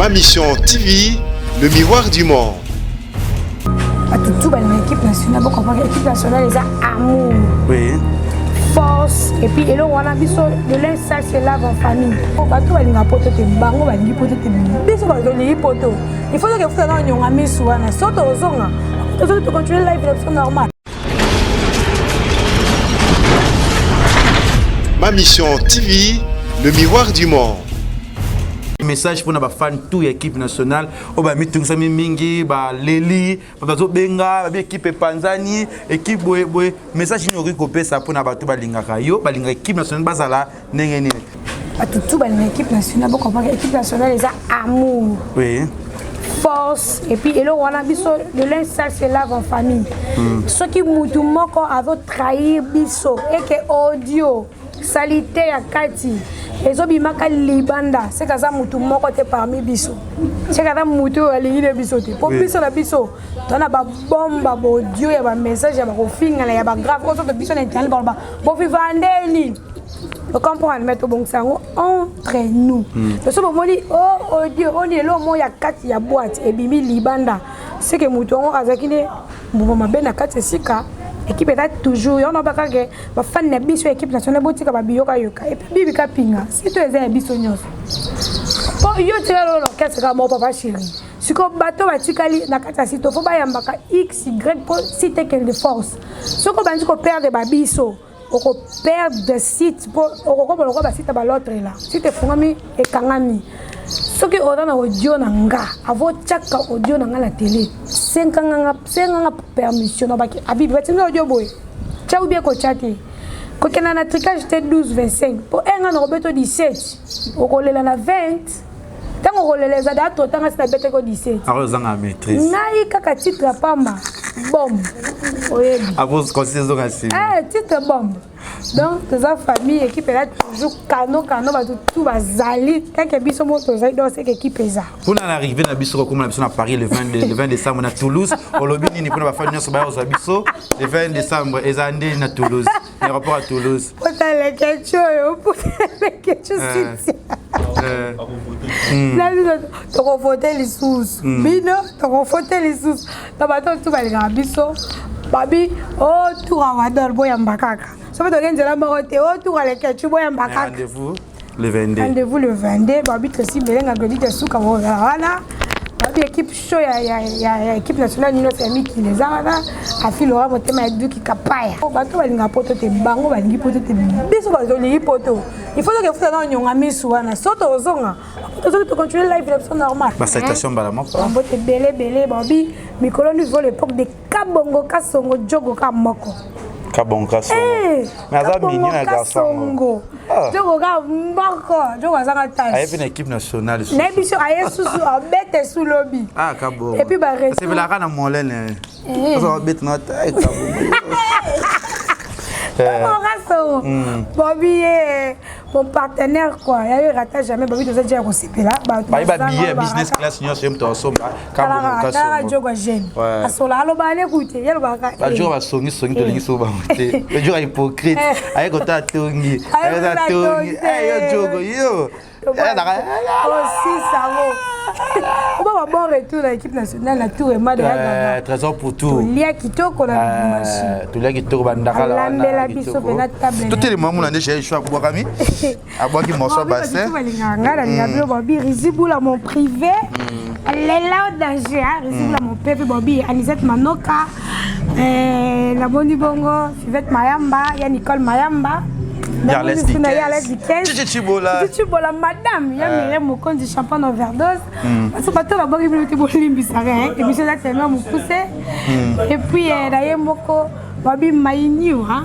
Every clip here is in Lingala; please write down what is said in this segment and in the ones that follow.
Ma Mission TV, le miroir du monde. Tout l'équipe nationale, l'équipe nationale, les amour. Oui. Force. Et puis, on a vu de l'instant, c'est là en famille. Il faut que vous ayez un ami sur la sorte aux zones. Vous devez continuer la vie normale. Ma Mission TV, le miroir du monde. Message pour nos fans tout équipe nationale au ba mitunga mingi ba leli ba zo benga ba équipe panzani équipe boy message ni okopé ça pour na bato ba lingaka yo ba linga équipe nationale bazala nengeni tout ba l'équipe nationale l'équipe nationale les amour. Oui. Force et puis on a vu de l'instant c'est là en famille. Ceux qui mutu moko avo trahir biso et que audio salité ya kati ezobimaka libanda c'est kaza mutu moko te parmi biso c'est kaza mutu alingi de biso te po biso na biso tona ba bomba bo audio ya ba message ya ba kofinga ya ba grave ko so biso na internet ba bo vivandeli vous comprenez mais to bon sango entre nous parce que bon dit oh audio on est là mo ya kati ya boîte et bimi libanda c'est que mutu on azakine bo mabe na kati sika équipe est toujours on a pas que ba fan na biso équipe nationale botika ba biyoka yoka et puis bibi ka pinga si tu es biso nyos po yo tero lo qu'est-ce que mon papa chéri si ko bato ba tikali na kata sito fo ba yambaka x y pour citer quelle de force ce ko bandi ko perdre ba biso ko perdre de site pour ko ba site ba l'autre là si te fungami e kangami ce qui on a audio nanga avo chaka audio nanga la télé 5 ans permission na baki abi batinga audio boy cha ou bien ko chatter ko kenana tricage j'étais 12 25 pour un an robeto 17 au kolela na 20 tango kolela za dato tanga sita bete ko 17 arozanga maîtrise nai kaka titre pamba bombe oyebi avos conseils ngasi titre bombe. Donc, toute la famille, l'équipe est là toujours cano, tout va zali. Quand il y a biso moto, c'est cette équipe est là. Pour arriver à biso comme à Paris le 20 décembre à Toulouse, au lobby ni pour la famille sur biso le 20 décembre et andé à Toulouse, l'aéroport à Toulouse. Pour les questions, là, tu vas voter les sous. Bino, tu vas voter les sous. Tu vas aller biso. Babi, oh, tu vas voir boyambakaka. Ça veut dire que la marotte, oh, tu vas aller ketchup boyambakaka. Rendez-vous le 22. Rendez-vous le 22. Babi, tu sais, bien, on a dit que sous Kamoana. Babi, équipe show, il y a équipe nationale, nous sommes amis qui les a là. A fil aura monté ma deux qui capaya. Oh, bateau va linga poto te bango, va lingi poto te biso va lingi poto. Il faut que vous ayez un ami sur un soto aux zonga. Tu continuer live de normal. Ma citation balama. On va te belé Babi. Mais quand nous voulons l'époque de Kabongo Kasongo Djogo Kamoko. Kabongo Kasongo. Mais ça mignon un garçon. Djogo Kamoko. Djogo Zanga Tash. Aïe une équipe nationale. N'ébissons aïe sous bête sous lobby. Ah Kabongo. Et puis bah reste. C'est la rana molène. Ça va bête notre Kabongo. Bobby mon partenaire quoi. Il y a eu ratage jamais Bobby nous a dit à recipé là. Bah billet business class nous sommes tous ensemble. Kabongo Kasongo. Djogo jeune. Asola alo ba l'écouter. Yelo ba ka. Ba jour va songi to lingi so ba. Le jour hypocrite. Aïe ko ta tongi. Aïe ta tongi. Aïe Djogo yo. Aussi ça va. On va bon retour à l'équipe nationale la tour et ma de la trésor pour tout. Il y a qui to ko la machine. Tout là qui to bandaka la. La biso pena table. Tout les moments on a déjà choix pour Kami. À boire qui morceau bassin. Ngala ngablo Bobby Rizibu la mon privé. Elle est là au danger. Rizibu la mon privé Bobby Anisette Manoka. La Boni Bongo, Fivette Mayamba, il y a Nicole Mayamba. Yarles Dickens. Chichibola madame, il y a Myriam Mokon du champagne overdose. Parce que bateau la banque est pour l'imbisaret et puis c'est là tellement me pousser. Et puis d'ailleurs Moko Babi Maïniou hein.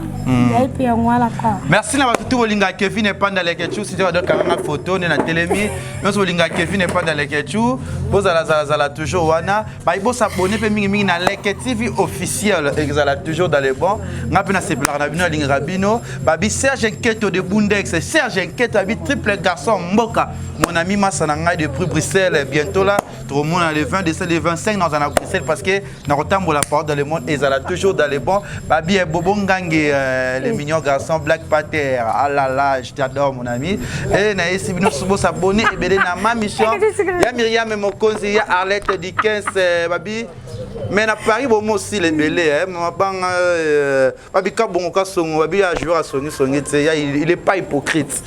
Et puis voilà quoi. Merci na tout bolinga Kevin et pas dans les ketchou si tu vas donner une photo na télémi. Nous bolinga Kevin et pas dans les ketchou. Vous allez toujours wana. Bah il faut s'abonner pe mingi na Leket TV officiel et vous allez toujours dans les bons. Ngapena c'est blanc na bino linga bino. Babi Serge Nketo de Bundex, Serge Nketo abi triple garçon Mboka. mon ami Massananga depuis Bruxelles. Bientôt là, tout le monde a le 20 décembre, le 25 dans un Bruxelles parce que dans le temps, la porte dans le monde, ils ont toujours dans les bons. Babi et Bobo Ngange, les mignons garçons, Black Panther. Ah là là, je t'adore, mon ami. Et si vous nous s'abonner, et bien dans ma mission, il y a Myriam et mon cousin, il y a Arlette Dickens, Babi. Mais à Paris, bon, moi aussi, les belés, Babi Kabonga Songo, Babi a joué à Songi, il n'est pas hypocrite.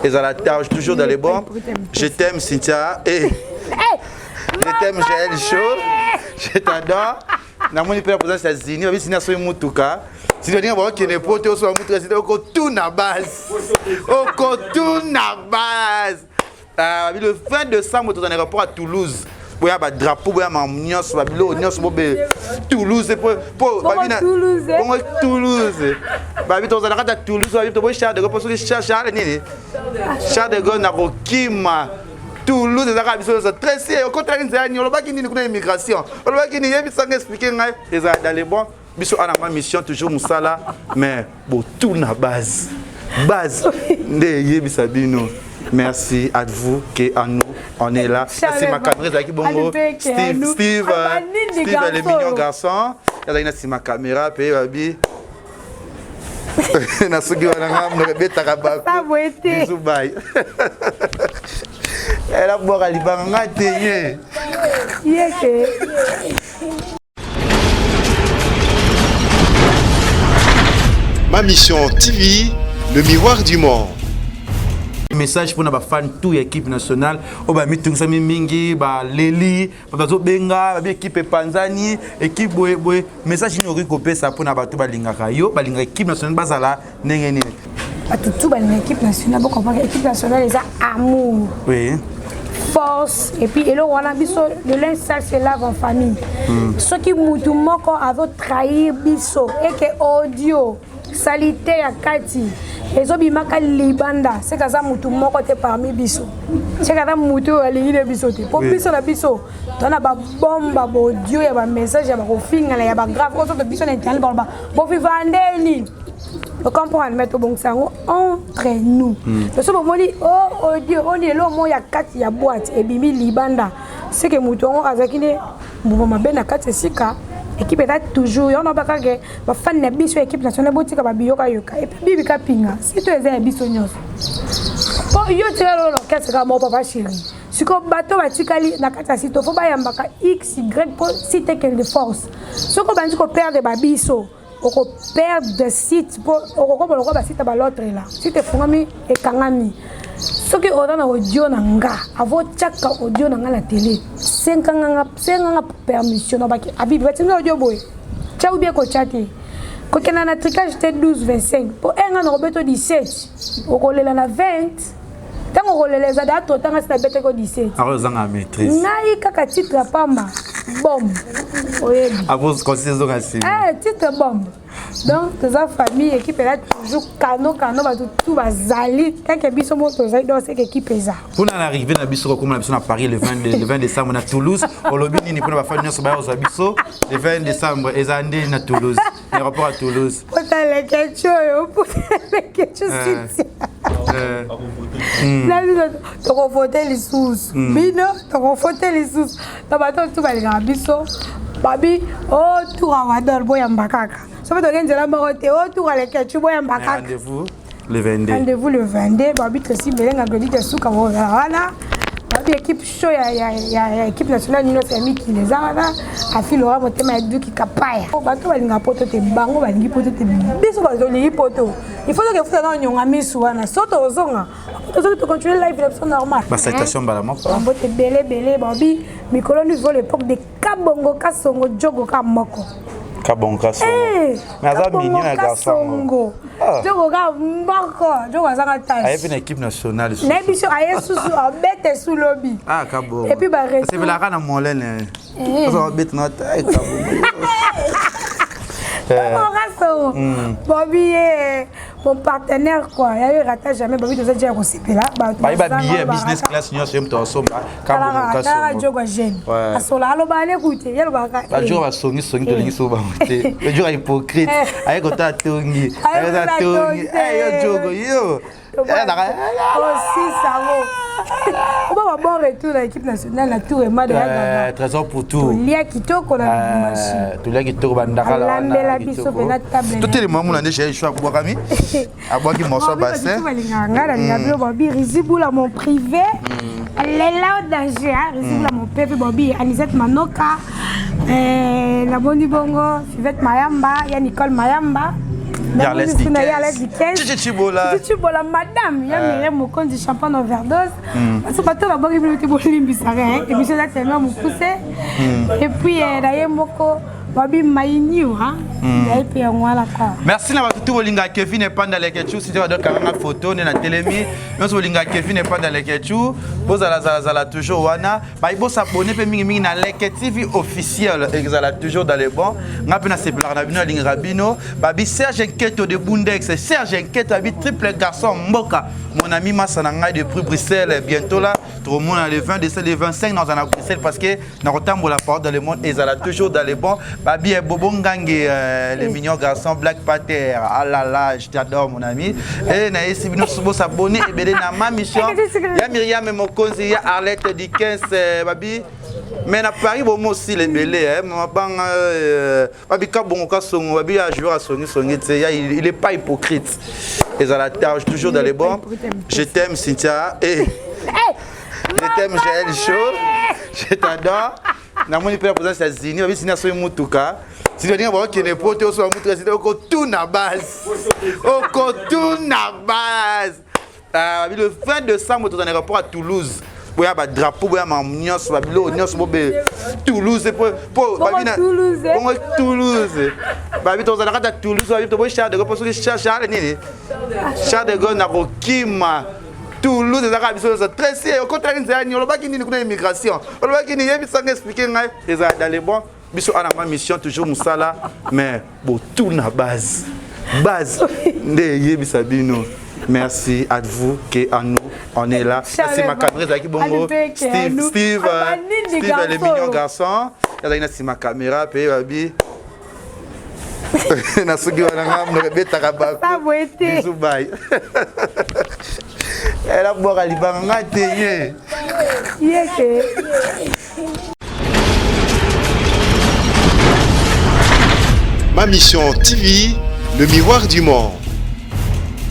Ils ont la tâche toujours dans les bons. Je t'aime, Cynthia. Et je t'aime, Jaël Chaud. Je t'adore. Na moni pela présence ya Zini, babi sina so mutuka. Si tu dis bon que ne pote so mutuka, c'est oko tout na base. Oko tout na base. Babi le 20 décembre dans l'aéroport à Toulouse. Boya ba drapeau boya ma nyos babi lo nyos bobe Toulouse pour babi na Toulouse. Babi to za na Toulouse babi to boy Charles de Gaulle parce que Charles nini. Charles de Gaulle na kokima. Toulouse, c'est très sérieux. Au contraire, il y a une immigration. Il y a une expliquer dans les bons. Biso a ma mission toujours Moussala, mais bon tout na base. Base. Merci à vous qui à nous on est là. Merci ma caméra qui bongo. Steve les mignons garçons. Il y a ma caméra puis babi. Na sugi wana ngam beta kabako. Bisous bye. Elle a boire à l'Ibanga. Ma mission TV, le miroir du monde. Message pour nos fans toute l'équipe nationale. On va mettre ça mingi, ba Leli, ba Benga, ba équipe Panzani, équipe boy. Message nous recopier ça pour na ba tout ba lingaka yo, ba linga équipe nationale bazala nengeni. Tout l'équipe nationale, vous comprenez, l'équipe nationale, ils ont amour, force, et puis on a biso le linge sale se lave en famille. Ceux qui moutoumont quand avaient trahi biso et que audio, salité à Kati, les obimaka libanda, c'est que ça moutoumont quand parmi biso. C'est que ça moutou à l'île biso. Pour biso la biso, on a ba bombe, ba audio, il y a ba message, il y a ba refing, il y a ba grave, quand on biso n'internet, bon vivre ni. Vous comprenez, mais tout bon ça entre nous. Parce que on dit oh Dieu, on est là, il y a quatre, il y a boîte et bimi libanda. C'est que mouton azakine, bon ma ben na quatre sika. Équipe est toujours, on n'a pas que ma fan ne biso équipe nationale botika ba biyoka yoka et puis bibi kapinga. Si tu es un biso nyos. Bon yo tira lo qu'est-ce que mon papa chéri. Si ko bateau batikali na kata sito faut ba yambaka x y pour citer quelle de force. Ce ko bandi ko perdre ba biso. On perd des sites pour on site à l'autre là si tu fais et kangami ce qui on a audio nanga avant chaque audio nanga la télé 5 ans permission baki abi bati audio boy cha ou bien ko chatter ko kenana tricage c'était 12 25 pour un an robeto 17 on kolela na 20 tant on kolela za date tant c'est bête ko 17 alors zanga maîtrise nai kaka titre pamba bombe oui avant conseiller zongasi titre bombe donc sa famille équipe là toujours cano ba tout bazali tant que biso moto zali donc c'est équipe ça pour arriver na biso comme na biso na Paris le 20 décembre na Toulouse au lobby ni pour na famille nyonso ba yo biso le 20 décembre ezande na Toulouse aéroport à Toulouse pour les questions là tu conforter les sous bino tu conforter les sous na bato tout ba les biso babi oh tout rawador boyamba kaka ça veut dire que la marotte autour à l'équipe tu boyamba kaka rendez-vous le 22 rendez-vous le 22 babi aussi belenga godi te suka wana babi équipe show ya équipe nationale nino semi qui les a wana afilo wa motema ya duki kapaya bato balinga poto te bango balingi poto te biso bazolingi poto il faut que futa na nyonga misu wana soto ozonga to continuer live l'émission normale ba citation bala moko mbote belé babi mikolo niveau l'époque de kabongo kasongo jogo ka moko Kabonga songo. Mais ça mignon à garçon. Jogo ka moko, jogo azanga tâche. Aye une équipe nationale. Na biso aye susu abete sous lobby. Ah Kabongo. Et puis ba rester. C'est la rana molene. Ça va bête notre Kabongo. Bobby mon partenaire quoi, il y a eu ratage jamais Bobby doit dire qu'on s'est là. Bah billet business class nous sommes tous ensemble. Kabongo kasongo. Jogo jeune. Asola alo ba l'écouter, yelo ba ka. Ba jogo ba songi to lingi so ba monter. Le jogo hypocrite. Aye ko ta tongi. Aye ta tongi. Aye jogo yo. aussi ça va. On va bon retour à l'équipe nationale la tour et ma de trésor pour tout. Il y a qui toko na machine. Tu l'as qui toko bandaka la. La biso pe na table. Tout les moments on a déjà choix pour Boakami. À boire qui morceau bassin. Tu vas linganga na ngabio babi Rizibula mon privé. Elle est là au danger, Rizibula mon pépé babi Anisette Manoka. La Boni Bongo, Fivette Mayamba, il y a Nicole Mayamba. Yarles Chichibola, madame, il y a Myriam Mokon du champagne overdose. Parce que quand on a bon, il était bon, il et puis c'est là que mon poussé. Et puis, d'ailleurs, Moko, Babi Maïniou, hein. Merci na tout bolinga Kevin et panda les ketchou si tu as donc une photo na télémi nous bolinga Kevin et panda les ketchou pose la toujours wana ba ibo s'abonner pe mingi na Leket TV officiel exala toujours dans les bons ngapena c'est blanc na bino linga rabino babi Serge Nketo de Bundex Serge Nketo abi triple garçon mboka mon ami Massananga depuis Bruxelles bientôt là tout le monde le 20 décembre le 25 dans un Bruxelles parce que na rotambo la porte dans le monde exala toujours dans les bons babi Bobo Ngange les mignons garçons Black Panther, ah là là, je t'adore mon ami. Et na esi bino subo s'abonner et bélé na ma mission. Ya Myriam Mokonzi, ya Arlette Dickens, babi. Mais na Paris bon aussi les bélé, ma bang, babi kabongo kasongo, babi a joué à songi, il est pas hypocrite. Et ça la tâche toujours dans les bons. Je t'aime Cynthia et je t'aime Jaël Chaud, je t'adore. Na moni pela présence à Zini, babi Zini a son mutuka. Si tu dis que les potes sont au tout na base. Au tout na base. Le 20 décembre, tu es dans l'aéroport à Toulouse. Il y a un drapeau, il y a un nios, Toulouse. Toulouse. Toulouse. Babi to zana kata Toulouse, babi to boy Charles de Gaulle parce que Charles nini. Charles de Gaulle na kokima. Toulouse ezaka biso ça très sérieux. Quand tu as une zone, on va qui ni kuna immigration. On va qui ni yebi sans expliquer ngai. Les dans les bons. Biso à ma mission toujours musala mais bon tout na base de yebi sabino. Merci à vous qui à nous on est là. Merci ma caméra qui bongo Steve les mignons garçons. Il y a ma caméra pe babi. Na sugi wana ngam no beta kabako. Bisou bye. Elle a boire libanga teye. Yeke. Ma mission TV, le miroir du monde.